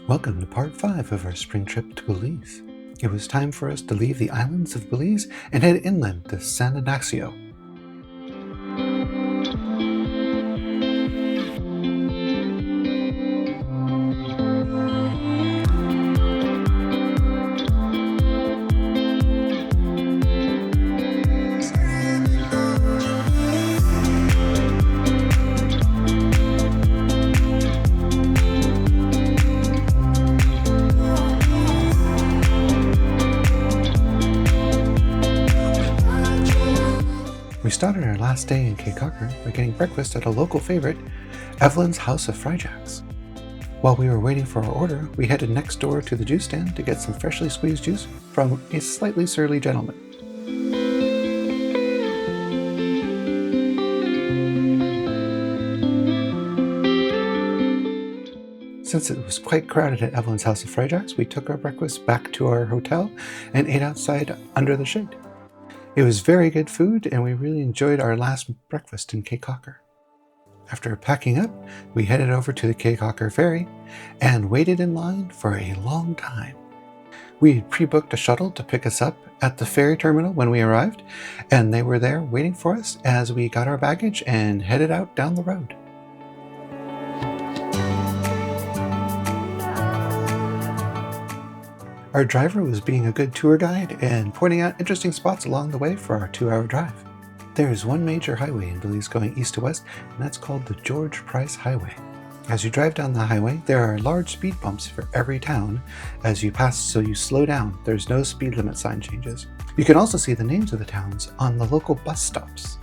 Welcome to part 5 of our spring trip to Belize. It was time for us to leave the islands of Belize and head inland to San Ignacio. We started our last day in Cay Caulker by getting breakfast at a local favorite, Evelyn's House of Fryjacks. While we were waiting for our order, we headed next door to the juice stand to get some freshly squeezed juice from a slightly surly gentleman. Since it was quite crowded at Evelyn's House of Fryjacks, we took our breakfast back to our hotel and ate outside under the shade. It was very good food, and we really enjoyed our last breakfast in Cay Caulker. After packing up, we headed over to the Cay Caulker ferry and waited in line for a long time. We had pre-booked a shuttle to pick us up at the ferry terminal when we arrived, and they were there waiting for us as we got our baggage and headed out down the road. Our driver was being a good tour guide and pointing out interesting spots along the way for our 2-hour drive. There is one major highway in Belize going east to west, and that's called the George Price Highway. As you drive down the highway, there are large speed bumps for every town as you pass, so you slow down. There's no speed limit sign changes. You can also see the names of the towns on the local bus stops.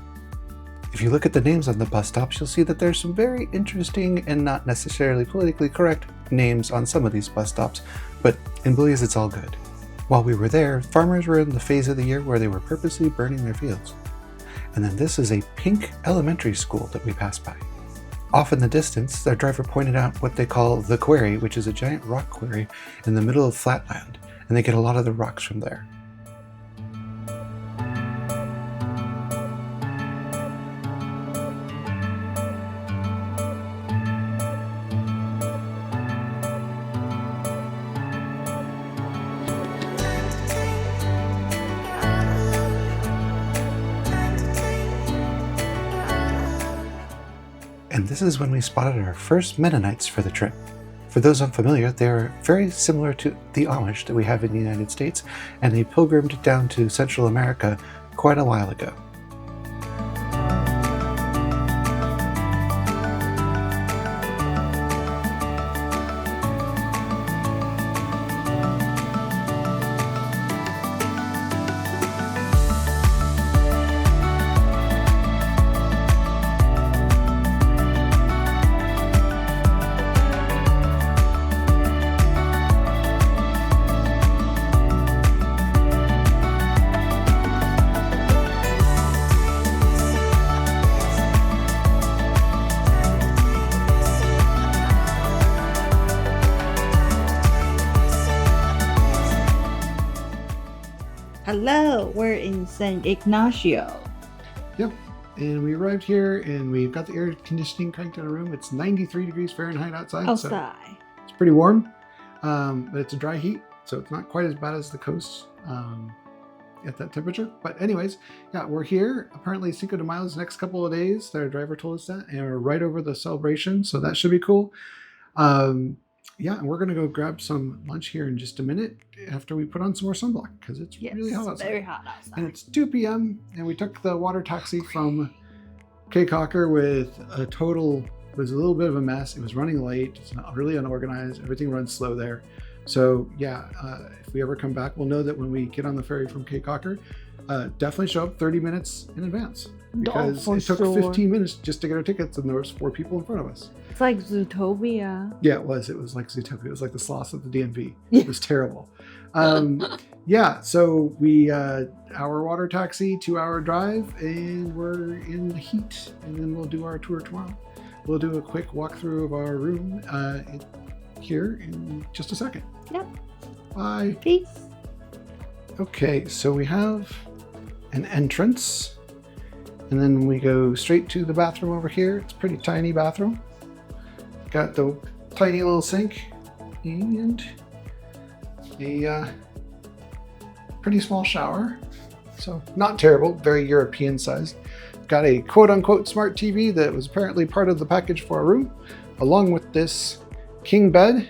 If you look at the names on the bus stops, you'll see that there's some very interesting and not necessarily politically correct names on some of these bus stops, but in Belize it's all good. While we were there, farmers were in the phase of the year where they were purposely burning their fields. And then this is a pink elementary school that we passed by. Off in the distance, our driver pointed out what they call the quarry, which is a giant rock quarry in the middle of flatland, and they get a lot of the rocks from there. And this is when we spotted our first Mennonites for the trip. For those unfamiliar, they're very similar to the Amish that we have in the United States, and they pilgrimed down to Central America quite a while ago. Hello, we're in San Ignacio. Yep, and we arrived here and we've got the air conditioning cranked in our room. It's 93 degrees Fahrenheit outside, so it's pretty warm, but it's a dry heat, so it's not quite as bad as the coast at that temperature. But anyways, yeah, we're here. Apparently Cinquo de Mayo is the next couple of days. Our driver told us that, and we're right over the celebration, so that should be cool. Yeah, and we're going to go grab some lunch here in just a minute after we put on some more sunblock because it's really hot outside. Very hot outside. And it's 2 p.m. and we took the water taxi from Cay Caulker with a total, it was a little bit of a mess. It was running late. It's not really unorganized. Everything runs slow there. So yeah, if we ever come back, we'll know that when we get on the ferry from Cay Caulker, definitely show up 30 minutes in advance because it took 15 minutes just to get our tickets and there was 4 people in front of us. It's like Zootopia. Yeah, it was. It was like Zootopia. It was like the sloths of the DMV. It was terrible. Yeah, so we, our water taxi, 2-hour drive, and we're in the heat. And then we'll do our tour tomorrow. We'll do a quick walkthrough of our room here in just a second. Yep. Bye. Peace. Okay, so we have an entrance. And then we go straight to the bathroom over here. It's a pretty tiny bathroom. Got the tiny little sink and a pretty small shower. So not terrible, very European sized. Got a quote-unquote smart TV that was apparently part of the package for our room, along with this king bed,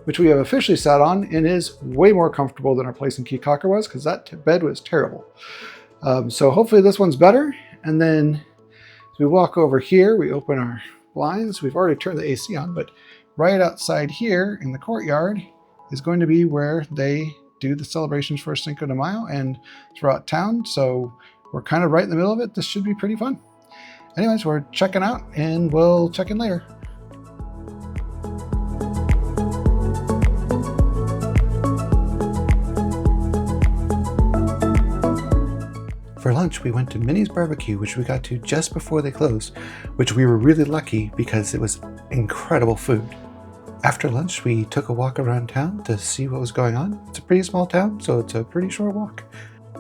which we have officially sat on and is way more comfortable than our place in Cay Caulker was, because that bed was terrible. So hopefully this one's better. And then as we walk over here, we open our blinds. We've already turned the AC on, but right outside here in the courtyard is going to be where they do the celebrations for Cinco de Mayo and throughout town. So we're kind of right in the middle of it. This should be pretty fun. Anyways, we're checking out and we'll check in later. For lunch, we went to Minnie's Barbecue, which we got to just before they closed, which we were really lucky because it was incredible food. After lunch, we took a walk around town to see what was going on. It's a pretty small town, so it's a pretty short walk.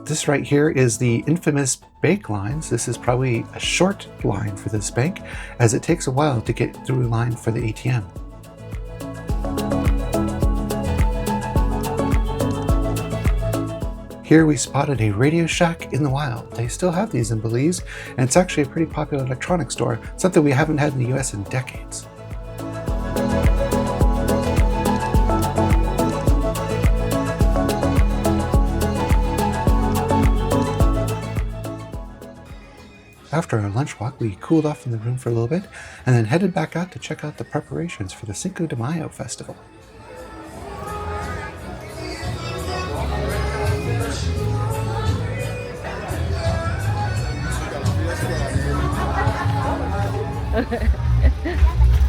This right here is the infamous bank lines. This is probably a short line for this bank, as it takes a while to get through a line for the ATM. Here we spotted a Radio Shack in the wild. They still have these in Belize, and it's actually a pretty popular electronics store, something we haven't had in the US in decades. After our lunch walk, we cooled off in the room for a little bit and then headed back out to check out the preparations for the Cinco de Mayo festival.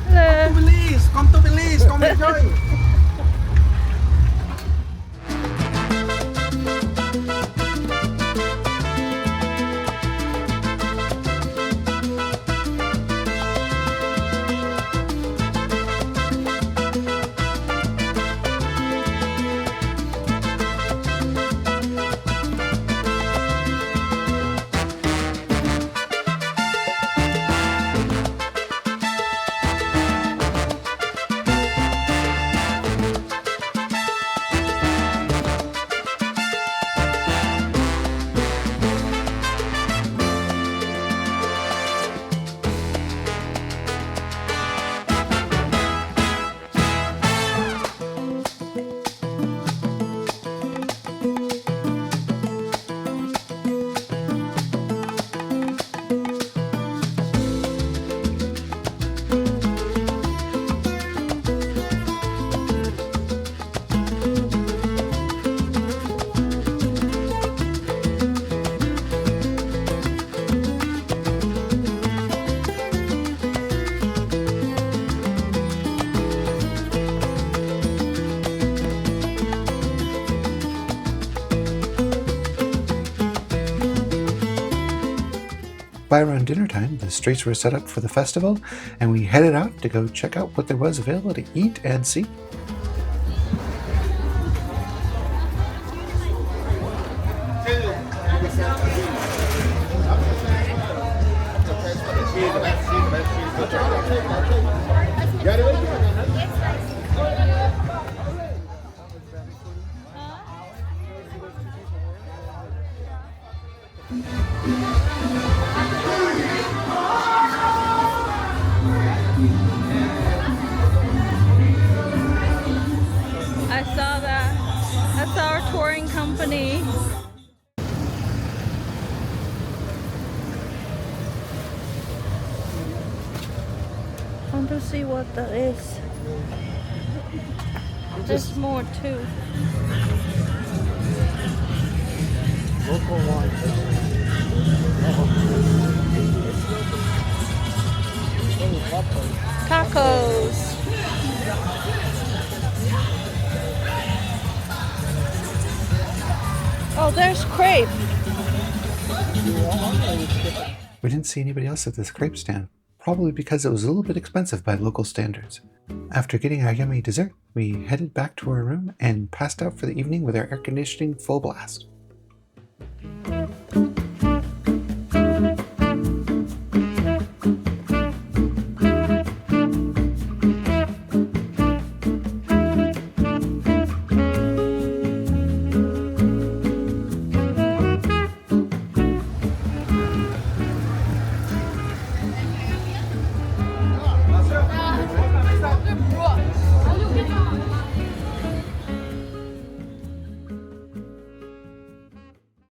Hello. Belize, come to Belize, come enjoy. By around dinner time, the streets were set up for the festival, and we headed out to go check out what there was available to eat and see. I saw that. That's our touring company. I want to see what that is. There's more too. Local wine. Tacos. Oh, there's crepe. We didn't see anybody else at this crepe stand, probably because it was a little bit expensive by local standards. After getting our yummy dessert, we headed back to our room and passed out for the evening with our air conditioning full blast. Rock.